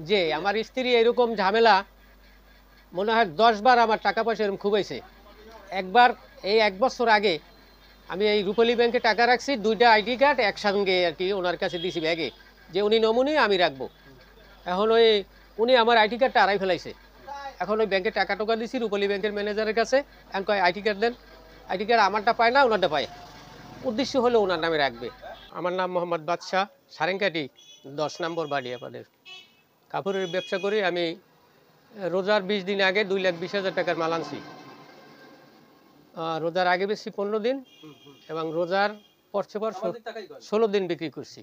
যে আমার স্ত্রী এরকম ঝামেলা মনে হয় 10 বার আমার টাকা পয়সা এরকম খুবাইছে। একবার এই 1 বছর আগে আমি এই রূপালী ব্যাংকে টাকা রাখছি, 2টা আইডি কার্ড একসঙ্গে আর কি ওনার কাছে দিছি ব্যাগে, যে উনি নমুনি আমি রাখবো। এখন ওই উনি আমার আইডি কার্ডটা হারাই ফেলাইছে। এখন ওই ব্যাংকে টাকা টোকা দিছি রূপালী ব্যাংকের ম্যানেজারের কাছে। এখন কয় আইডি কার্ড দেন। আইডি কার্ড আমারটা পায় না, ওনারটা পায়। উদ্দেশ্য হলো ওনার নামে রাখবে। আমার নাম মোহাম্মদ বাদশাহ, সারেঙ্গাটি 10 নম্বর বাড়ি আপনাদের। কাপড়ের ব্যবসা করি আমি। রোজার 20 দিন আগে 2,20,000 টাকার মাল আনছি। রোজার আগে বেশি 15 দিন এবং রোজার পরছে পর 16 দিন বিক্রি করছি।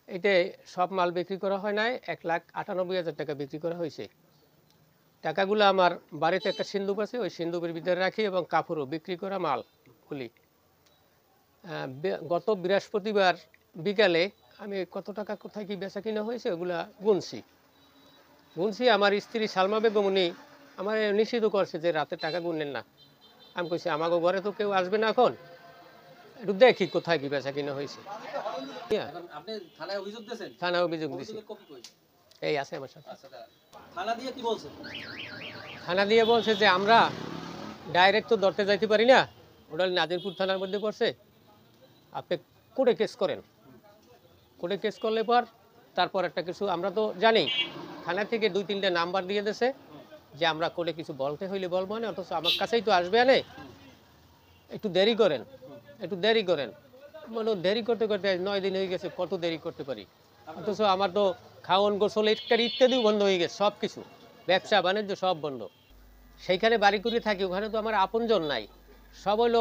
এতে সব মাল বিক্রি করা হয় নাই, 1,98,000 টাকা বিক্রি করা হয়েছে। টাকাগুলো আমার বাড়িতে একটা সিন্দুক আছে, ওই সিন্দুকের ভিতরে রাখি এবং কাপড়ও বিক্রি করা মাল খুলি। গত বৃহস্পতিবার বিকালে আমি কত টাকা কোথায় কি বেচা কিনা হয়েছে ওগুলা গুনছি। আমার স্ত্রী সালমা বেগম উনি আমার নিষিদ্ধ করছে যে রাতে টাকা গুনলেন না। আমি কইছি আমাকে ঘরে তো কেউ আসবে না, এখন একটু দেখি কোথায় কি বেচা কিনা হয়েছে। থানায় অভিযোগ দিছি। এই আছে আমার সাথে। থানা দিয়ে বলছে যে আমরা ডাইরেক্ট তো ধরতে যাইতে পারি না, ওটা নাজিরপুর থানার মধ্যে পড়ছে, আপনি কোর্টে কেস করেন। কোর্টে কেস করলে পর তারপর একটা কিছু আমরা তো জানি, থানা থেকে 2-3টা নাম্বার দিয়ে দিয়েছে যে আমরা কোর্টে কিছু বলতে হইলে বলবো না, অথচ আমার কাছেই তো আসবে আনে, একটু দেরি করেন। মানে দেরি করতে করতে 9 দিন হয়ে গেছে, কত দেরি করতে পারি। অথচ আমার তো খাওয়ান গোসল ইত্যাদিও বন্ধ হয়ে গেছে, সব কিছু ব্যবসা বাণিজ্য সব বন্ধ। সেইখানে বাড়ি করে থাকি, ওখানে তো আমার আপনজন নাই, সব হলো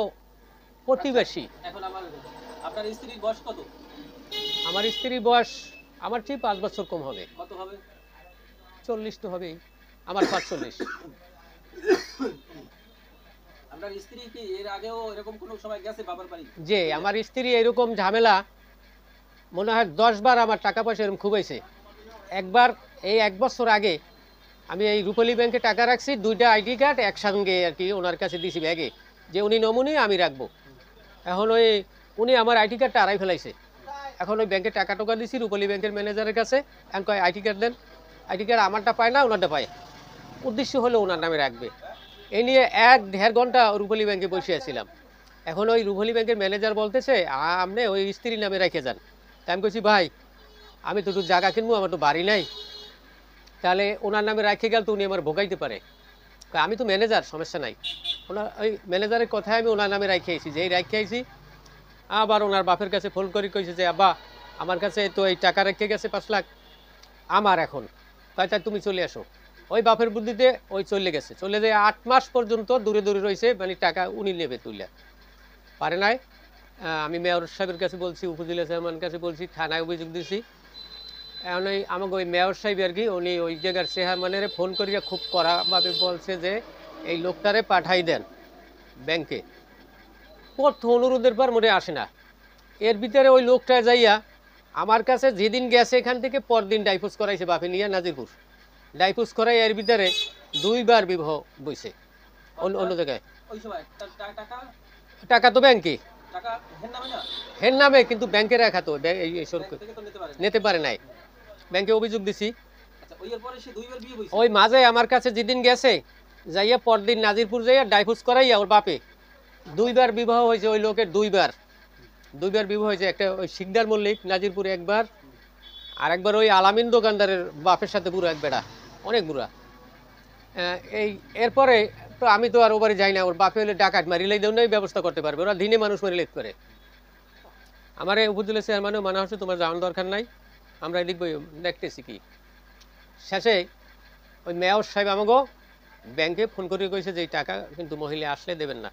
প্রতিবেশী। আপনার স্ত্রীর বয়স কত? আমার স্ত্রীর বয়স আমার চেয়ে 5 বছর কম হবে। কত হবে? 40 তো হবেই, আমার 45। আপনার স্ত্রী কি এর আগেও এরকম কোনো সময় গেছে বাবার বাড়ি? যে আমার স্ত্রী এরকম ঝামেলা মনে হয় 10 বার আমার টাকা পয়সা এরকম খুবাইছে। একবার এই 1 বছর আগে আমি এই রূপালী ব্যাংকে টাকা রাখছি, 2টা আইডি কার্ড একসঙ্গে আর কি ওনার কাছে দিছি ব্যাগে, যে উনি নমুনি আমি রাখবো। এখন ওই উনি আমার আইডি কার্ডটা হারাই ফেলাইছে। এখন ওই ব্যাংকে টাকা টোকা দিছি রূপালী ব্যাংকের ম্যানেজারের কাছে। এখন কয় আইডি কার্ড দেন। আইডি কার্ড আমারটা পায় না, ওনারটা পায়। উদ্দেশ্য হলো ওনার নামে রাখবে। এই নিয়ে 1-1.5 ঘন্টা রূপালী ব্যাংকে বসে আছিলাম। এখন ওই রূপালী ব্যাংকের ম্যানেজার বলতেছে আপনি ওই স্ত্রীর নামে রেখে যান। তাই আমি কইছি ভাই আমি তো একটু জায়গা কিনবো, আমার তো বাড়ি নাই, তাহলে ওনার নামে রেখে গেল তো উনি আমার ভোগাইতে পারে। আমি তো ম্যানেজার, সমস্যা নাই। ওনার ওই ম্যানেজারের কথায় আমি ওনার নামে রেখে আইছি। যেই রেখে আইছি আবার ওনার বাপের কাছে ফোন করে কইছে যে আব্বা আমার কাছে তো এই টাকা রেখে গেছে 5 লাখ আমার, এখন তাই তুমি চলে আসো। ওই বাপের বুদ্ধিতে ওই চলে গেছে, চলে যায় 8 মাস পর্যন্ত দূরে দূরে রয়েছে, মানে টাকা উনি নেবে তুলে পারে নাই। আমি মেয়র সাহেবের কাছে বলছি, উপজেলা চেয়ারম্যানের কাছে বলছি, থানায় অভিযোগ দিছি। এখন ওই আমাকে ওই মেয়র সাহেব আর কি উনি ওই জায়গার চেয়ারম্যানের ফোন করিয়া খুব কড়াভাবে বলছে যে এই লোকটারে পাঠাই দেন ব্যাংকে। কত অনুরোধের পর মনে আসে না। এর ভিতরে ওই লোকটা যাইয়া আমার কাছে যেদিন গেছে এখান থেকে পরদিন ডাইভোর্স করাইছে বাপে নিয়ে নাজিরপুর। ডাইভোর্স করাই এর ভিতরে 2 বার বিবাহ বইছে অন্য জায়গায়। টাকা তো ব্যাংকে হের নামে, কিন্তু ব্যাংকে রাখা তো নিতে পারে নাই। ব্যাংকে অভিযোগ দিছি। ওই মাঝে আমার কাছে যেদিন গেছে যাইয়া পরদিন নাজিরপুর যাইয়া ডাইভোর্স করাইয়া ওর বাপে 2 বার বিবাহ হয়েছে ওই লোকের। 2 বার বিবাহ হয়েছে। একটা ওই শিকদার মল্লিক নাজিরপুরে একবার, আর একবার ওই আলামিন দোকানদারের বাপের সাথে বুড়ো এক বেড়া, অনেক বুড়া। এই এরপরে তো আমি তো আর ওবারে যাই না, ওর বাপে হলে ডাকাত মারিলেই দেও নাই ব্যবস্থা করতে পারবে, ওরা দিনে মানুষ মারিলেট করে। আমার এই উপজেলা চেয়ারম্যানও মানা হচ্ছে তোমার যাওয়ার দরকার নাই, আমরা এদিক দেখতেছি কি। শেষে ওই মেয়র সাহেব আমাকে ব্যাংকে ফোন করে কইছে যে এই টাকা কিন্তু মহিলা আসলে দেবেন না।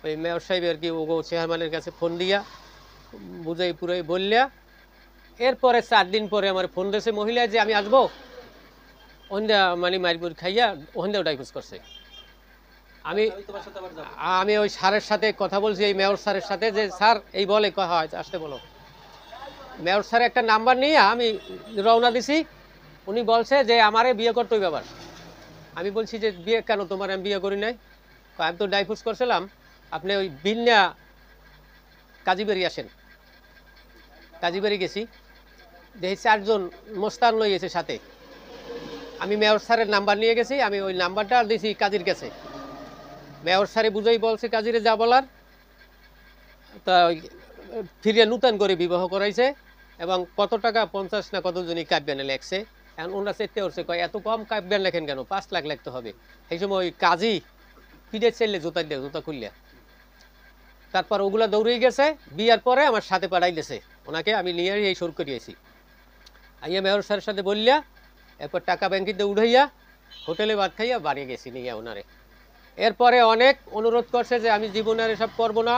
ওই মেয়র সাহেব আর কি ওগো চেয়ারম্যানের কাছে ফোন দিয়া বুঝাই পুরাই বললিয়া এরপরে 4 দিন পরে আমার ফোন দিয়েছে মহিলা যে আমি আসবো, ওখানটা মানে মারিপুর খাইয়া ওখানটাও ডাইভোর্স করছে। আমি ওই স্যারের সাথে কথা বলছি, এই মেয়র স্যারের সাথে, যে স্যার এই বলে হয় আসতে বলো। মেয়র স্যার একটা নাম্বার নিয়ে আমি রওনা দিছি। উনি বলছে যে আমারে বিয়ে করতে হইবে আবার। আমি বলছি যে বিয়ে কেন তোমার, আমি বিয়ে করি নাই। আমি তো ডাইভোর্স করছিলাম, আপনি ওই বিন্যা কাজীবাড়ি আসেন। কাজীবাড়ি গেছি, দেখি 4 জন মোস্তান লইয়েছে সাথে। আমি মেয়র স্যারের নাম্বার নিয়ে গেছি, আমি ওই নাম্বারটা দিয়েছি কাজীর কাছে। মেয়র স্যারে বুঝাই বলছে কাজীরে যা বলার, তা ওই ফিরে নূতন করে বিবাহ করাইছে এবং কত টাকা 50 না কতজনই কাব্যানে লেখছে। এখন ওনারা চেতে উঠছে, কয় এত কম কাব্যান লেখেন কেন, 5 লাখ লিখতে হবে। সেই সময় ওই কাজী পিঠে চাইলে জুতা দিয়ে জুতা খুললে, তারপর ওগুলা দৌড়েই গেছে। বিয়ার পরে আমার সাথে পাঠাই গেছে ওনাকে, আমি নিয়ে এই সুর করিয়েছি। আইয়া মেয়র স্যারের সাথে বললিয়া, এরপর টাকা ব্যাংকিতে উঠাইয়া হোটেলে ভাত খাইয়া বাড়ি গেছি নিয়ে ওনারে। এরপরে অনেক অনুরোধ করছে যে আমি জীবনে আর এসব করবো না,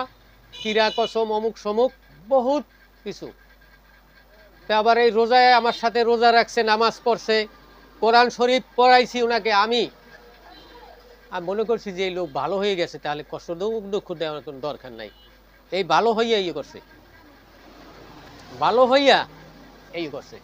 কিরা কসম অমুক সমুক বহুত কিছু। তা আবার এই রোজায় আমার সাথে রোজা রাখছে, নামাজ পড়ছে, কোরআন শরীফ পড়াইছি ওনাকে আমি। আমি মনে করছি যে এই লোক ভালো হয়ে গেছে, তাহলে কষ্ট দুঃখ দেওয়ার কোনো দরকার নাই। এই ভালো হইয়া ইয়ে করছে, ভালো হইয়া এই করছে।